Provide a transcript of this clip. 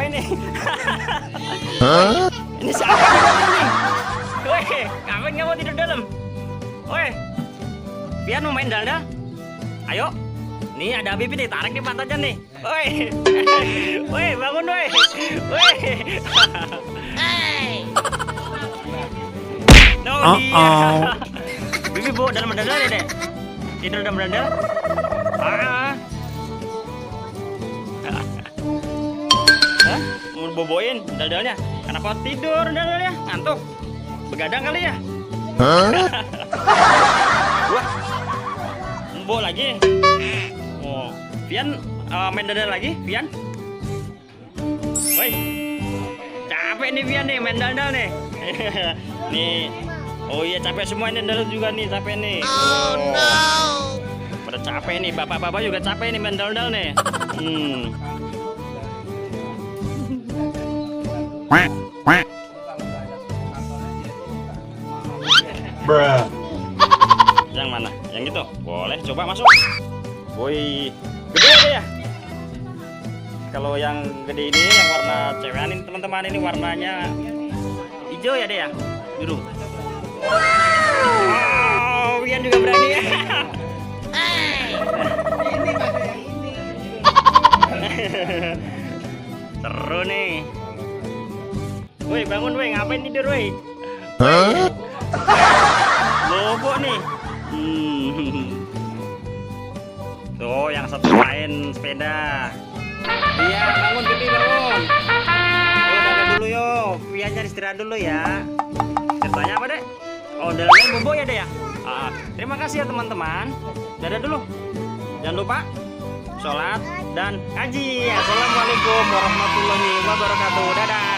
siapa ini? Ini siapa ini? Woi, ngapain nggak mau tidur dalam? Woi, Pian mau main daldal? Ayo, nih ada Habib nih, tarik di pantatnya nih. Woi, woi bangun woi, woi. No dia. Bibi bawa dalam daldal ya deh. Tidur dalam daldal. Ah. Hah? Mau boboin daldalnya? Kenapa tidur daldalnya? Ngantuk? Begadang kali ya? Wah, mau lagi? Oh, Vian main daldal lagi? Vian? Woi, capek nih Vian nih main daldal nih. Nih, oh iya capek semua ini daldal juga nih, capek nih. Oh no. Pada capek nih, bapak-bapak juga capek nih main daldal nih. Bruh. Yang mana? Yang itu? Boleh coba masuk. Woi, gede deh ya. Kalau yang gede ini yang warna cewekan ini teman-teman, ini warnanya hijau ya deh ya, biru. Oh, Wian juga berani ya. Seru nih. Woi bangun woi, ngapain tidur woi? Lobo nih. Tuh yang satu main sepeda. Iya bangun Bibi bangun. Yo dadah dulu yo. Viannya istirahat dulu ya. Ceritanya apa deh? Oh dalamnya bobo ya deh ya. Terima kasih ya teman-teman. Dadah dulu. Jangan lupa sholat dan ngaji. Assalamualaikum warahmatullahi wabarakatuh. Dadah.